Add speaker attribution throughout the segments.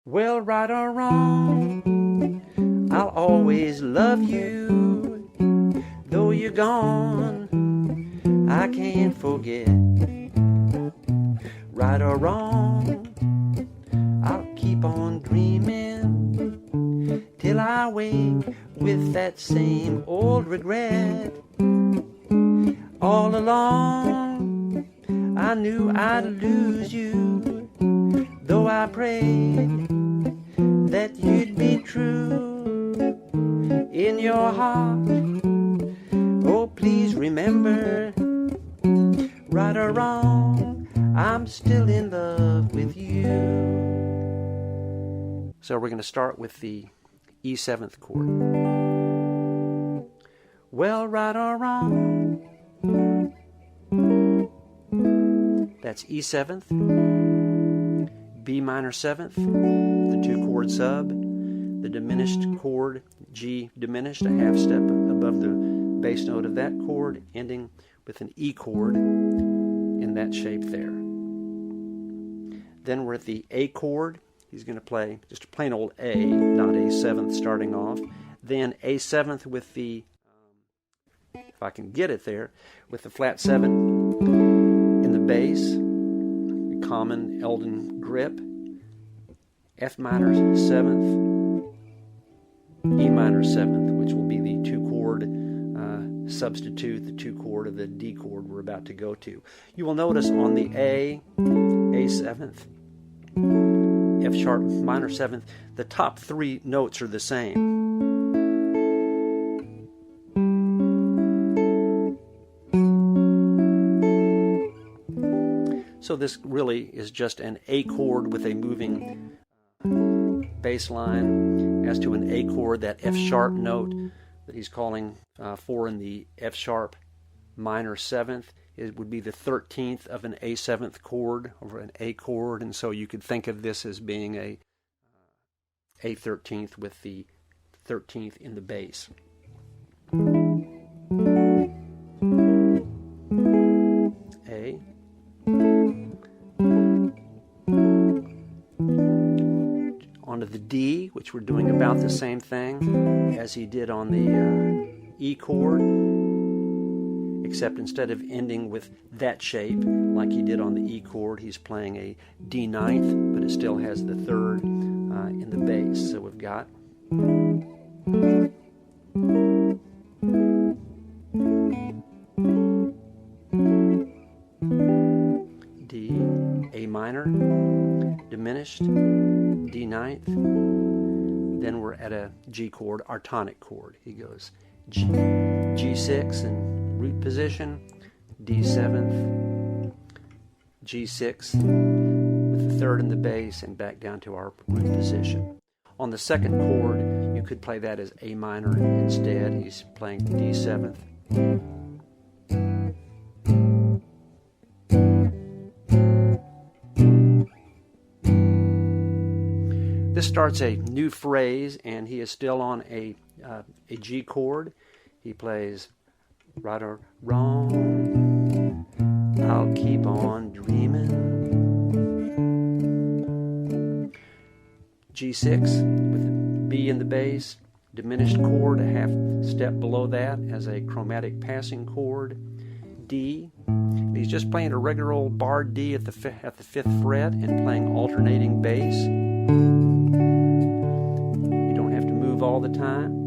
Speaker 1: Well, right or wrong, I'll always love you. Though you're gone, I can't forget. Right or wrong, I'll keep on dreaming till I wake with that same old regret. All along, I knew I'd lose you, though I prayed that you'd be true in your heart. Oh, please remember, right or wrong, I'm still in love with you. So we're going to start with the E7th chord. Well, right or wrong, that's E7th, B minor 7th, the 2-chord sub, the diminished chord G diminished, a half step above the bass note of that chord, ending with an E chord in that shape there. Then we're at the A chord. He's going to play just a plain old A, not A7th starting off. Then A7th with the, if I can get it there, with the flat 7 in the bass, the common Eldon grip, F minor 7th, E minor 7th, which will be the 2-chord substitute, the 2-chord of the D chord we're about to go to. You will notice on the A7th, F sharp minor 7th, the top 3 notes are the same. So this really is just an A chord with a moving bass line as to an A chord. That F sharp note that he's calling for in the F sharp minor 7th, it would be the 13th of an A7th chord over an A chord, and so you could think of this as being a 13th with the 13th in the bass. A. Onto the D, which we're doing about the same thing as he did on the E chord, except instead of ending with that shape like he did on the E chord, he's playing a D ninth, but it still has the 3rd in the bass. So we've got D, A minor, diminished, D ninth, then we're at a G chord, our tonic chord. He goes G6 in root position, D7th, G6 with the 3rd in the bass, and back down to our root position. On the 2nd chord, you could play that as A minor instead. He's playing D7th. This starts a new phrase, and he is still on a G chord. He plays right or wrong, I'll keep on dreaming. G6 with the B in the bass, diminished chord a half step below that as a chromatic passing chord. D. He's just playing a regular old bar D at the 5th fret and playing alternating bass. You don't have to move all the time.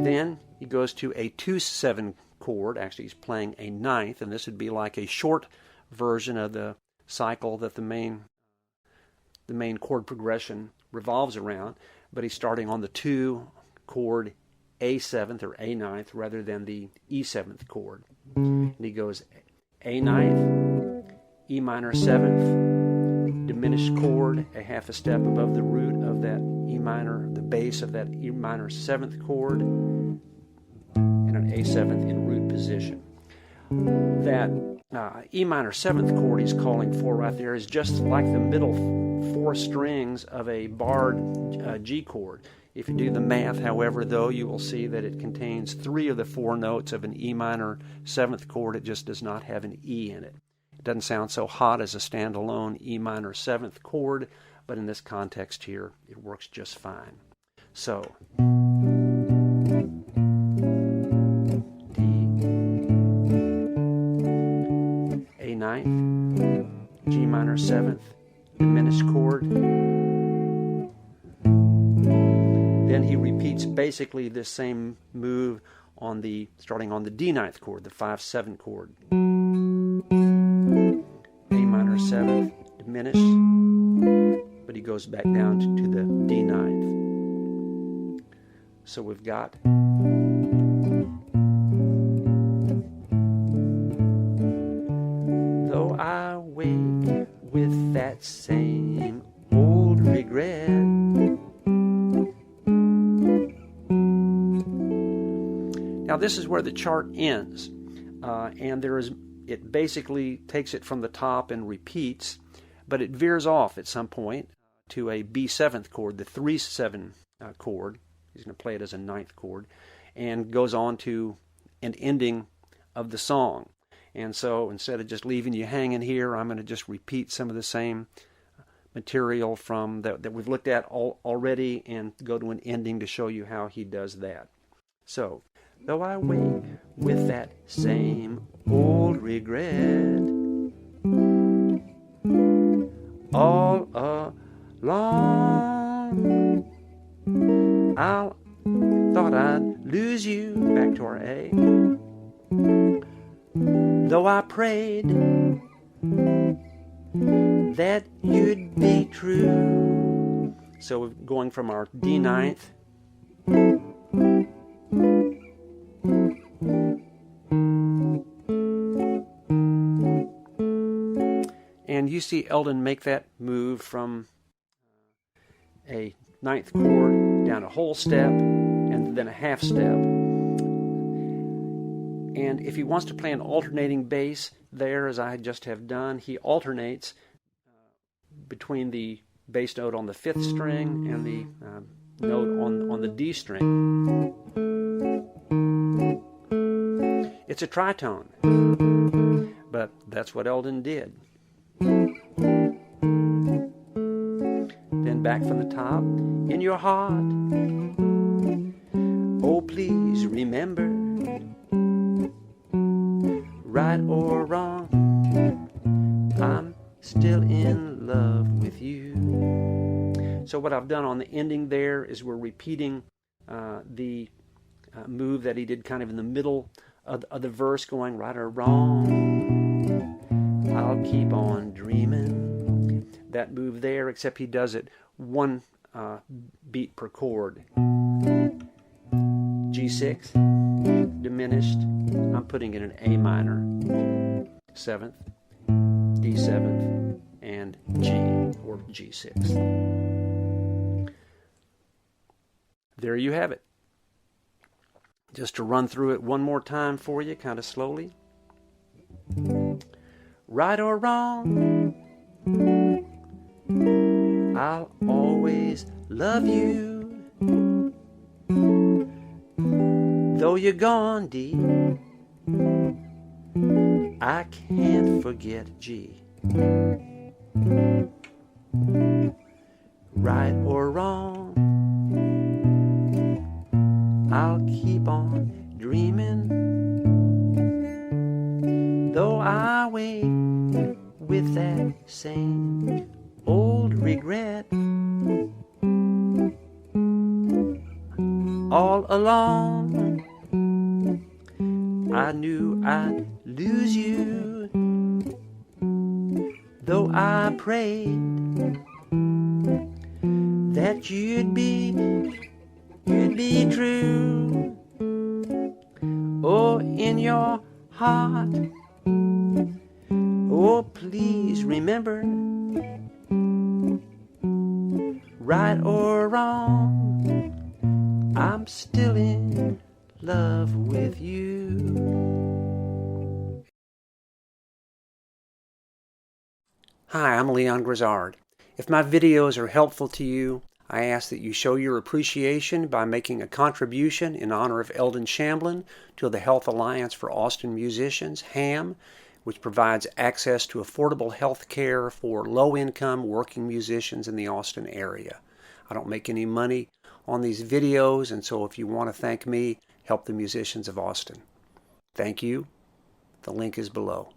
Speaker 1: Then he goes to a 2/7 chord. Actually, he's playing a 9th, and this would be like a short version of the cycle that the main chord progression revolves around, but he's starting on the 2-chord A7th or A9th rather than the E7th chord. And he goes A9th, E minor 7th, diminished chord a half a step above the root of that E minor, the bass of that E minor 7th chord, and an A7th in root position. That E minor 7th chord he's calling for right there is just like the middle 4 strings of a barred G chord. If you do the math, however, though, you will see that it contains 3 of the 4 notes of an E minor 7th chord. It just does not have an E in it. It doesn't sound so hot as a standalone E minor 7th chord, but in this context here, it works just fine. So, D, A ninth, G minor 7th, diminished chord. Then he repeats basically this same move on starting on the D ninth chord, the 5/7 chord. A minor 7th, diminished, but he goes back down to the D ninth. So we've got though I wake with that same old regret. Now this is where the chart ends, and it basically takes it from the top and repeats, but it veers off at some point to a B7th chord, the 3/7 chord. He's going to play it as a 9th chord, and goes on to an ending of the song. And so instead of just leaving you hanging here, I'm going to just repeat some of the same material from that we've looked at already and go to an ending to show you how he does that. So, though I wake with that same old regret all along, I thought I'd lose you, back to our A, though I prayed that you'd be true. So we're going from our D ninth and you see Eldon make that move from a 9th chord down a whole step and then a half step. And if he wants to play an alternating bass there, as I just have done, he alternates between the bass note on the 5th string and the note on the D string. It's a tritone, but that's what Eldon did. Then back from the top, in your heart, oh please remember, right or wrong, I'm still in love with you. So what I've done on the ending there is we're repeating the move that he did kind of in the middle of the verse, going right or wrong, I'll keep on dreaming. That move there, except he does it 1 beat per chord. G6, diminished, I'm putting in an A minor 7th, D7th, and G, or G6. There you have it. Just to run through it one more time for you, kind of slowly. Right or wrong, I'll always love you. Though you're gone, D, I can't forget G. Right or wrong, I'll keep on dreaming. Though I wake with that same old regret all along, I knew I'd lose you. Though I prayed that you'd be true. Oh, in your heart, oh, please remember, right or wrong, I'm still in love with you. Hi, I'm Leon Grizzard. If my videos are helpful to you, I ask that you show your appreciation by making a contribution in honor of Eldon Shamblin to the Health Alliance for Austin Musicians, HAM, which provides access to affordable health care for low-income working musicians in the Austin area. I don't make any money on these videos, and so if you want to thank me, help the musicians of Austin. Thank you. The link is below.